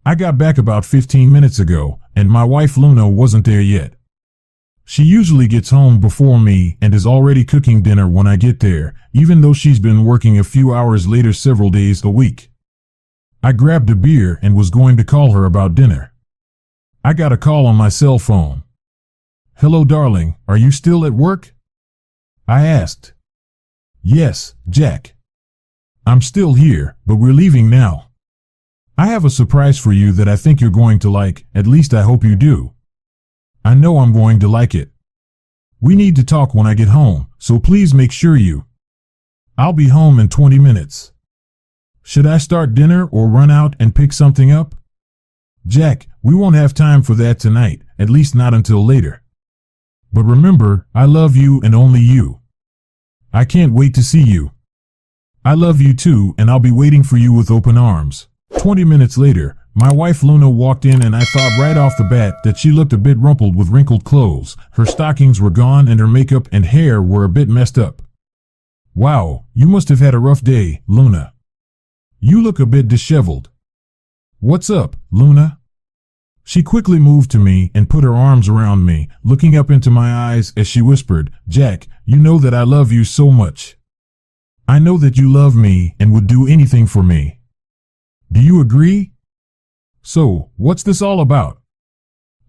I got back about 15 minutes ago, and my wife Luna wasn't there yet. She usually gets home before me and is already cooking dinner when I get there, even though she's been working a few hours later several days a week. I grabbed a beer and was going to call her about dinner. I got a call on my cell phone. "Hello, darling, are you still at work?" I asked. "Yes, Jack. I'm still here, but we're leaving now. I have a surprise for you that I think you're going to like, at least I hope you do. I know I'm going to like it. We need to talk when I get home, so please make sure you. I'll be home in 20 minutes. Should I start dinner or run out and pick something up?" "Jack, we won't have time for that tonight, at least not until later. But remember, I love you and only you. I can't wait to see you. I love you too, and I'll be waiting for you with open arms." 20 minutes later, my wife Luna walked in and I thought right off the bat that she looked a bit rumpled with wrinkled clothes. Her stockings were gone and her makeup and hair were a bit messed up. "Wow, you must have had a rough day, Luna. You look a bit disheveled. What's up, Luna?" She quickly moved to me and put her arms around me, looking up into my eyes as she whispered, "Jack, you know that I love you so much. I know that you love me and would do anything for me. Do you agree? So, what's this all about?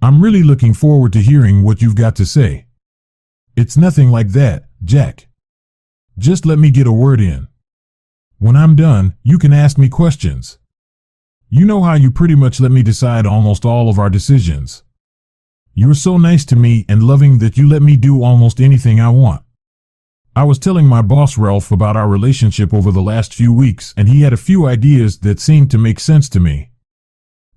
I'm really looking forward to hearing what you've got to say." "It's nothing like that, Jack. Just let me get a word in. When I'm done, you can ask me questions. You know how you pretty much let me decide almost all of our decisions. You're so nice to me and loving that you let me do almost anything I want. I was telling my boss Ralph about our relationship over the last few weeks, and he had a few ideas that seemed to make sense to me.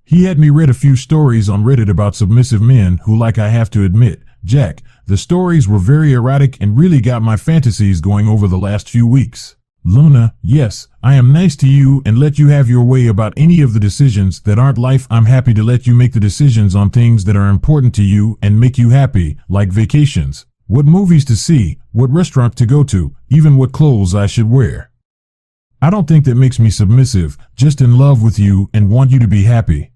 He had me read a few stories on Reddit about submissive men who, like I have to admit, Jack, the stories were very erotic and really got my fantasies going over the last few weeks. Luna, yes, I am nice to you and let you have your way about any of the decisions that aren't life. I'm happy to let you make the decisions on things that are important to you and make you happy, like vacations, what movies to see, what restaurant to go to, even what clothes I should wear. I don't think that makes me submissive, just in love with you and want you to be happy.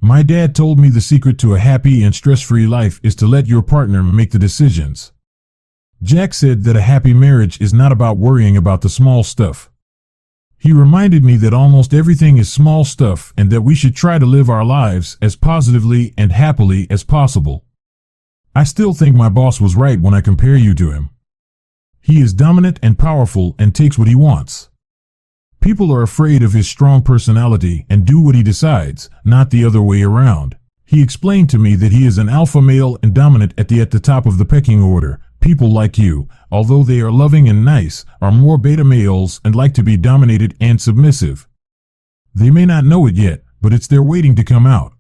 My dad told me the secret to a happy and stress-free life is to let your partner make the decisions. Jack said that a happy marriage is not about worrying about the small stuff. He reminded me that almost everything is small stuff and that we should try to live our lives as positively and happily as possible. I still think my boss was right when I compare you to him. He is dominant and powerful and takes what he wants. People are afraid of his strong personality and do what he decides, not the other way around. He explained to me that he is an alpha male and dominant at the top of the pecking order. People like you, although they are loving and nice, are more beta males and like to be dominated and submissive. They may not know it yet, but it's there waiting to come out.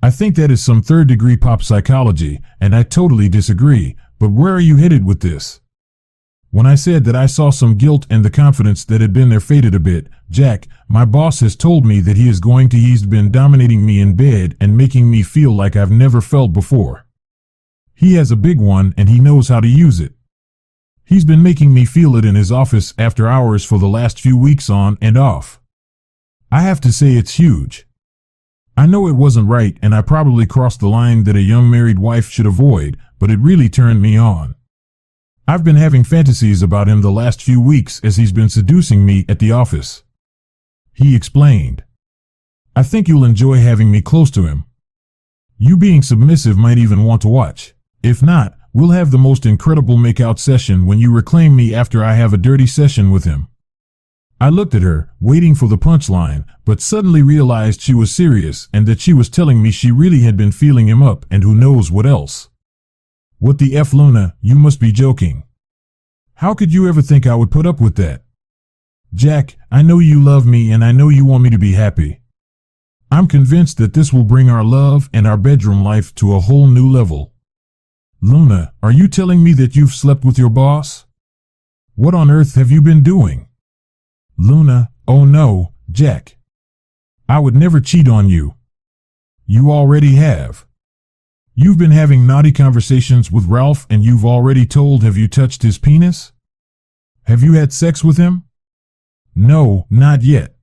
I think that is some third-degree pop psychology, and I totally disagree, but where are you headed with this? When I said that I saw some guilt and the confidence that had been there faded a bit, Jack, my boss has told me that he's been dominating me in bed and making me feel like I've never felt before. He has a big one and he knows how to use it. He's been making me feel it in his office after hours for the last few weeks on and off. I have to say it's huge. I know it wasn't right and I probably crossed the line that a young married wife should avoid, but it really turned me on. I've been having fantasies about him the last few weeks as he's been seducing me at the office. He explained. I think you'll enjoy having me close to him. You being submissive might even want to watch. If not, we'll have the most incredible makeout session when you reclaim me after I have a dirty session with him. I looked at her, waiting for the punchline, but suddenly realized she was serious and that she was telling me she really had been feeling him up and who knows what else. What the F, Luna, you must be joking. How could you ever think I would put up with that? Jack, I know you love me and I know you want me to be happy. I'm convinced that this will bring our love and our bedroom life to a whole new level. Luna, are you telling me that you've slept with your boss? What on earth have you been doing? Luna, oh no, Jack. I would never cheat on you. You already have. You've been having naughty conversations with Ralph and you've already told. Have you touched his penis? Have you had sex with him? No, not yet.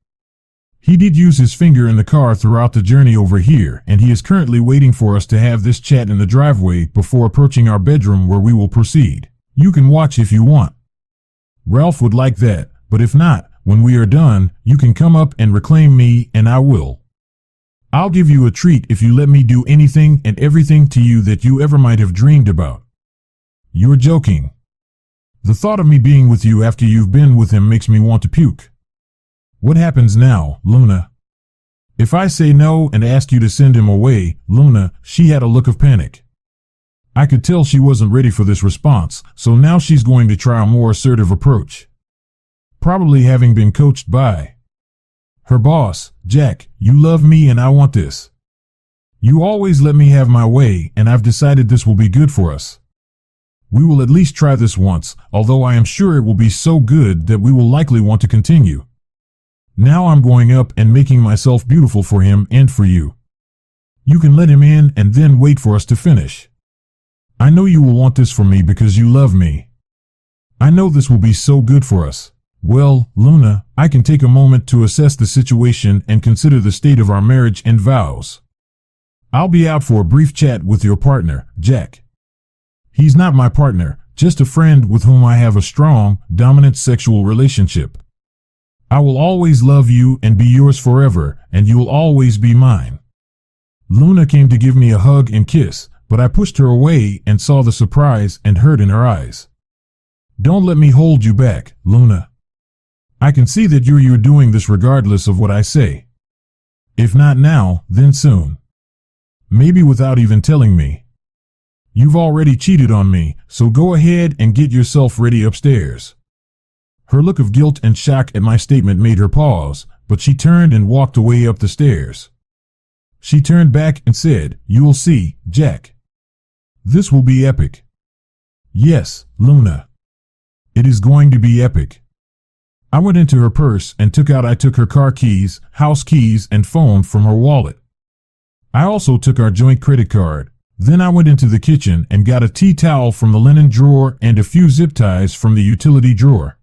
He did use his finger in the car throughout the journey over here, and he is currently waiting for us to have this chat in the driveway before approaching our bedroom where we will proceed. You can watch if you want. Ralph would like that, but if not, when we are done, you can come up and reclaim me, and I will. I'll give you a treat if you let me do anything and everything to you that you ever might have dreamed about. You're joking. The thought of me being with you after you've been with him makes me want to puke. What happens now, Luna? If I say no and ask you to send him away, Luna, she had a look of panic. I could tell she wasn't ready for this response, so now she's going to try a more assertive approach. Probably having been coached by her boss. Jack, you love me and I want this. You always let me have my way, and I've decided this will be good for us. We will at least try this once, although I am sure it will be so good that we will likely want to continue. Now I'm going up and making myself beautiful for him and for you. You can let him in and then wait for us to finish. I know you will want this for me because you love me. I know this will be so good for us. Well, Luna, I can take a moment to assess the situation and consider the state of our marriage and vows. I'll be out for a brief chat with your partner, Jack. He's not my partner, just a friend with whom I have a strong, dominant sexual relationship. I will always love you and be yours forever, and you will always be mine. Luna came to give me a hug and kiss, but I pushed her away and saw the surprise and hurt in her eyes. Don't let me hold you back, Luna. I can see that you're doing this regardless of what I say. If not now, then soon. Maybe without even telling me. You've already cheated on me, so go ahead and get yourself ready upstairs. Her look of guilt and shock at my statement made her pause, but she turned and walked away up the stairs. She turned back and said, "You'll see, Jack. This will be epic." Yes, Luna. It is going to be epic. I went into her purse and took her car keys, house keys, and phone from her wallet. I also took our joint credit card. Then I went into the kitchen and got a tea towel from the linen drawer and a few zip ties from the utility drawer.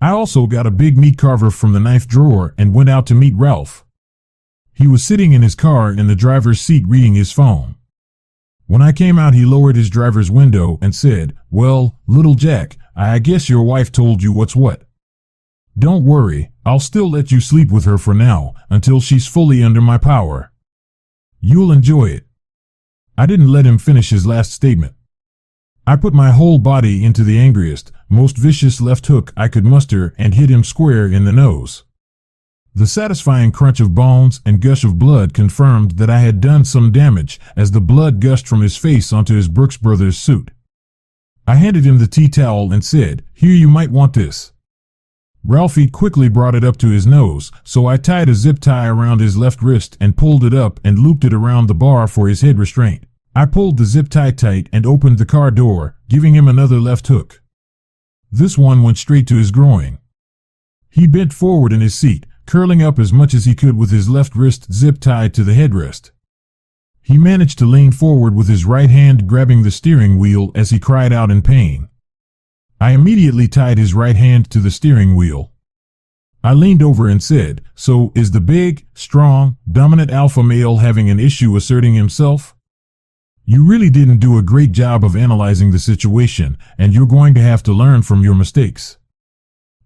I also got a big meat carver from the knife drawer and went out to meet Ralph. He was sitting in his car in the driver's seat reading his phone. When I came out, he lowered his driver's window and said, "Well, little Jack, I guess your wife told you what's what. Don't worry, I'll still let you sleep with her for now, until she's fully under my power. You'll enjoy it." I didn't let him finish his last statement. I put my whole body into the angriest, most vicious left hook I could muster and hit him square in the nose. The satisfying crunch of bones and gush of blood confirmed that I had done some damage as the blood gushed from his face onto his Brooks Brothers suit. I handed him the tea towel and said, "Here, you might want this." Ralphie quickly brought it up to his nose, so I tied a zip tie around his left wrist and pulled it up and looped it around the bar for his head restraint. I pulled the zip tie tight and opened the car door, giving him another left hook. This one went straight to his groin. He bent forward in his seat, curling up as much as he could with his left wrist zip tied to the headrest. He managed to lean forward with his right hand grabbing the steering wheel as he cried out in pain. I immediately tied his right hand to the steering wheel. I leaned over and said, "So, is the big, strong, dominant alpha male having an issue asserting himself? You really didn't do a great job of analyzing the situation, and you're going to have to learn from your mistakes.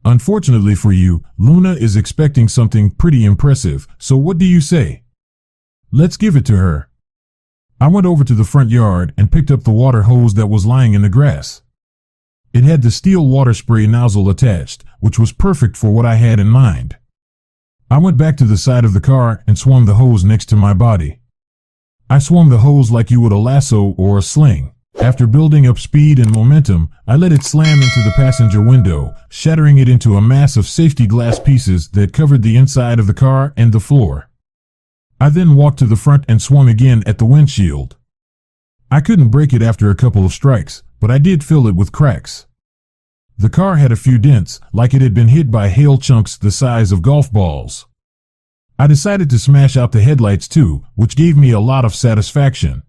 Unfortunately for you, Luna is expecting something pretty impressive, so what do you say? Let's give it to her." I went over to the front yard and picked up the water hose that was lying in the grass. It had the steel water spray nozzle attached, which was perfect for what I had in mind. I went back to the side of the car and swung the hose next to my body. I swung the hose like you would a lasso or a sling. After building up speed and momentum, I let it slam into the passenger window, shattering it into a mass of safety glass pieces that covered the inside of the car and the floor. I then walked to the front and swung again at the windshield. I couldn't break it after a couple of strikes, but I did fill it with cracks. The car had a few dents, like it had been hit by hail chunks the size of golf balls. I decided to smash out the headlights too, which gave me a lot of satisfaction.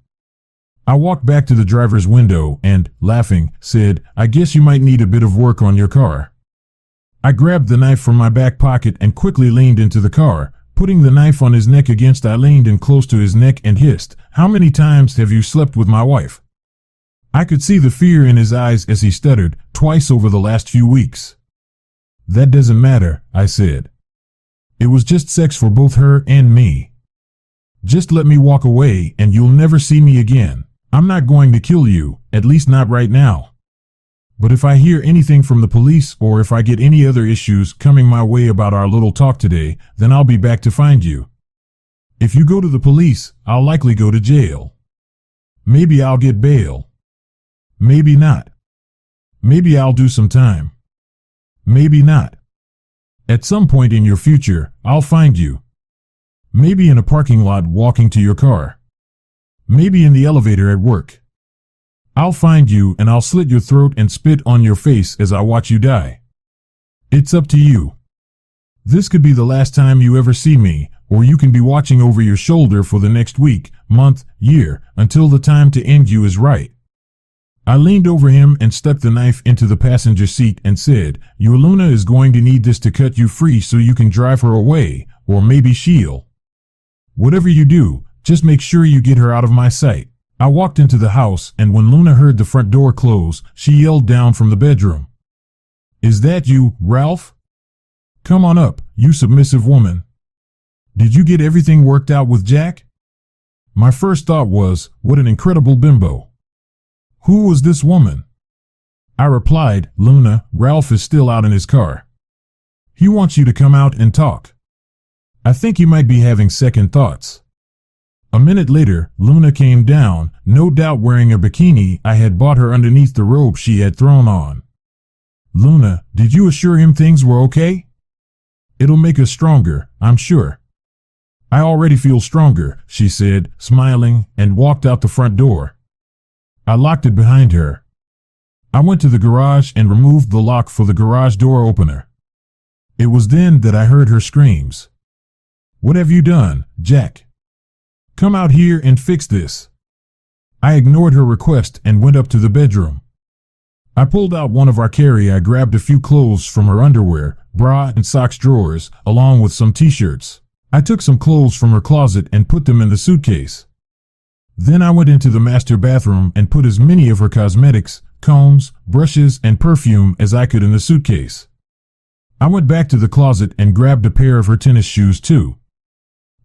I walked back to the driver's window and, laughing, said, "I guess you might need a bit of work on your car." I grabbed the knife from my back pocket and quickly leaned into the car, putting the knife on his neck against. I leaned in close to his neck and hissed, "How many times have you slept with my wife?" I could see the fear in his eyes as he stuttered, "Twice over the last few weeks." "That doesn't matter," I said. "It was just sex for both her and me. Just let me walk away and you'll never see me again. I'm not going to kill you, at least not right now. But if I hear anything from the police or if I get any other issues coming my way about our little talk today, then I'll be back to find you. If you go to the police, I'll likely go to jail. Maybe I'll get bail. Maybe not. Maybe I'll do some time. Maybe not. At some point in your future, I'll find you. Maybe in a parking lot walking to your car. Maybe in the elevator at work. I'll find you and I'll slit your throat and spit on your face as I watch you die. It's up to you. This could be the last time you ever see me, or you can be watching over your shoulder for the next week, month, year, until the time to end you is right." I leaned over him and stuck the knife into the passenger seat and said, "Your Luna is going to need this to cut you free so you can drive her away, or maybe she'll. Whatever you do, just make sure you get her out of my sight." I walked into the house, and when Luna heard the front door close, she yelled down from the bedroom, "Is that you, Ralph? Come on up, you submissive woman. Did you get everything worked out with Jack?" My first thought was, what an incredible bimbo. Who was this woman? I replied, "Luna, Ralph is still out in his car. He wants you to come out and talk. I think you might be having second thoughts." A minute later, Luna came down, no doubt wearing a bikini I had bought her underneath the robe she had thrown on. "Luna, did you assure him things were okay? It'll make us stronger, I'm sure." "I already feel stronger," she said, smiling, and walked out the front door. I locked it behind her. I went to the garage and removed the lock for the garage door opener. It was then that I heard her screams. "What have you done, Jack? Come out here and fix this." I ignored her request and went up to the bedroom. I pulled out one of our carry. I grabbed a few clothes from her underwear, bra and socks drawers, along with some t-shirts. I took some clothes from her closet and put them in the suitcase. Then I went into the master bathroom and put as many of her cosmetics, combs, brushes, and perfume as I could in the suitcase. I went back to the closet and grabbed a pair of her tennis shoes too.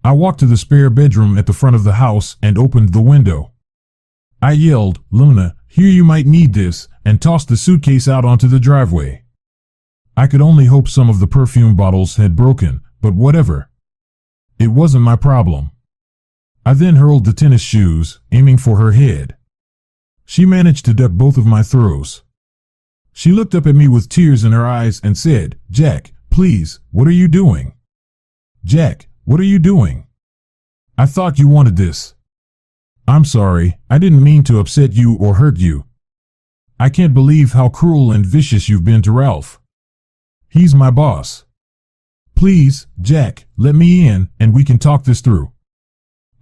I walked to the spare bedroom at the front of the house and opened the window. I yelled, "Luna, here, you might need this," and tossed the suitcase out onto the driveway. I could only hope some of the perfume bottles had broken, but whatever. It wasn't my problem. I then hurled the tennis shoes, aiming for her head. She managed to duck both of my throws. She looked up at me with tears in her eyes and said, "Jack, please, what are you doing? Jack, what are you doing? I thought you wanted this." "I'm sorry, I didn't mean to upset you or hurt you. I can't believe how cruel and vicious you've been to Ralph. He's my boss. Please, Jack, let me in and we can talk this through."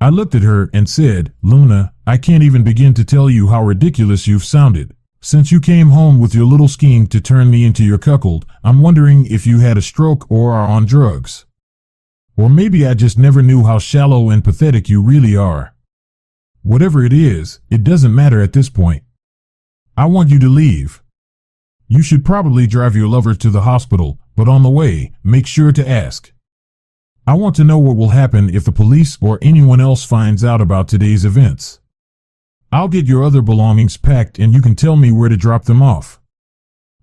I looked at her and said, "Luna, I can't even begin to tell you how ridiculous you've sounded. Since you came home with your little scheme to turn me into your cuckold, I'm wondering if you had a stroke or are on drugs. Or maybe I just never knew how shallow and pathetic you really are. Whatever it is, it doesn't matter at this point. I want you to leave. You should probably drive your lover to the hospital, but on the way, make sure to ask. I want to know what will happen if the police or anyone else finds out about today's events. I'll get your other belongings packed and you can tell me where to drop them off.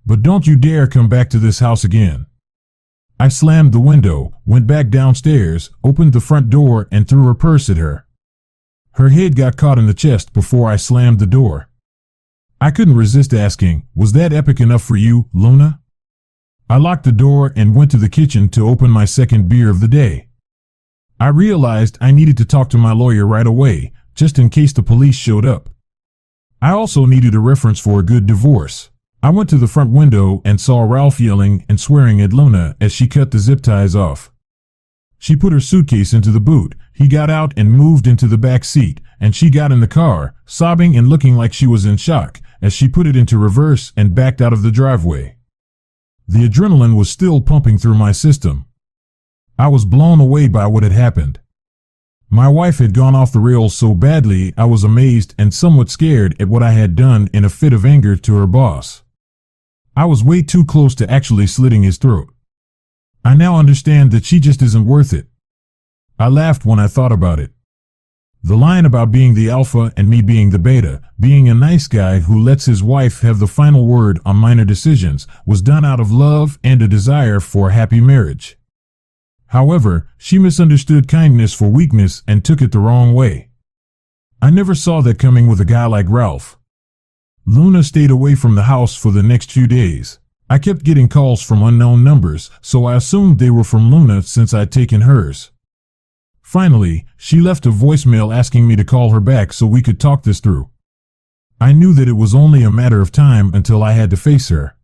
But don't you dare come back to this house again." I slammed the window, went back downstairs, opened the front door, and threw her purse at her. Her head got caught in the chest before I slammed the door. I couldn't resist asking, "Was that epic enough for you, Luna?" I locked the door and went to the kitchen to open my second beer of the day. I realized I needed to talk to my lawyer right away, just in case the police showed up. I also needed a reference for a good divorce. I went to the front window and saw Ralph yelling and swearing at Luna as she cut the zip ties off. She put her suitcase into the boot, he got out and moved into the back seat, and she got in the car, sobbing and looking like she was in shock, as she put it into reverse and backed out of the driveway. The adrenaline was still pumping through my system. I was blown away by what had happened. My wife had gone off the rails so badly I was amazed and somewhat scared at what I had done in a fit of anger to her boss. I was way too close to actually slitting his throat. I now understand that she just isn't worth it. I laughed when I thought about it. The line about being the alpha and me being the beta, being a nice guy who lets his wife have the final word on minor decisions, was done out of love and a desire for a happy marriage. However, she misunderstood kindness for weakness and took it the wrong way. I never saw that coming with a guy like Ralph. Luna stayed away from the house for the next few days. I kept getting calls from unknown numbers, so I assumed they were from Luna since I'd taken hers. Finally, she left a voicemail asking me to call her back so we could talk this through. I knew that it was only a matter of time until I had to face her.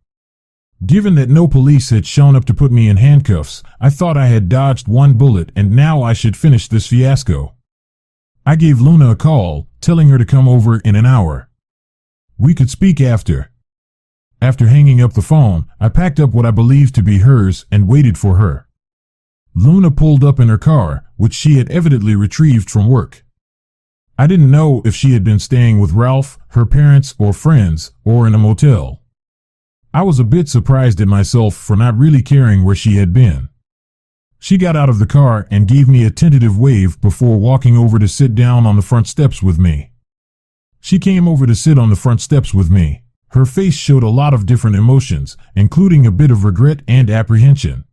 Given that no police had shown up to put me in handcuffs, I thought I had dodged one bullet and now I should finish this fiasco. I gave Luna a call, telling her to come over in an hour. We could speak after. After hanging up the phone, I packed up what I believed to be hers and waited for her. Luna pulled up in her car, which she had evidently retrieved from work. I didn't know if she had been staying with Ralph, her parents, or friends, or in a motel. I was a bit surprised at myself for not really caring where she had been. She got out of the car and gave me a tentative wave before walking over to sit down on the front steps with me. She came over to sit on the front steps with me. Her face showed a lot of different emotions, including a bit of regret and apprehension.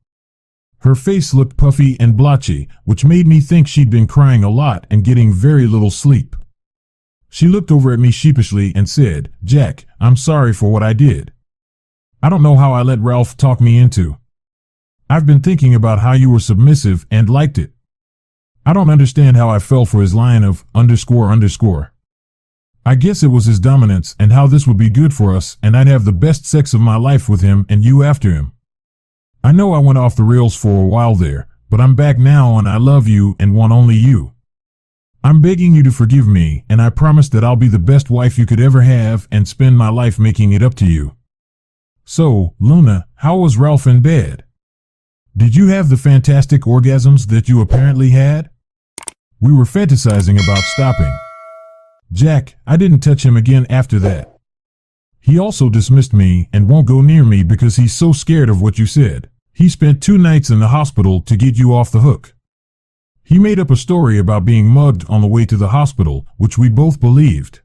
Her face looked puffy and blotchy, which made me think she'd been crying a lot and getting very little sleep. She looked over at me sheepishly and said, "Jack, I'm sorry for what I did. I don't know how I let Ralph talk me into. I've been thinking about how you were submissive and liked it. I don't understand how I fell for his line of __. I guess it was his dominance and how this would be good for us and I'd have the best sex of my life with him and you after him. I know I went off the rails for a while there, but I'm back now and I love you and want only you. I'm begging you to forgive me and I promise that I'll be the best wife you could ever have and spend my life making it up to you." So, Luna, how was Ralph in bed? Did you have the fantastic orgasms that you apparently had? We were fantasizing about stopping. Jack, I didn't touch him again after that. He also dismissed me and won't go near me because he's so scared of what you said. He spent 2 nights in the hospital to get you off the hook. He made up a story about being mugged on the way to the hospital, which we both believed.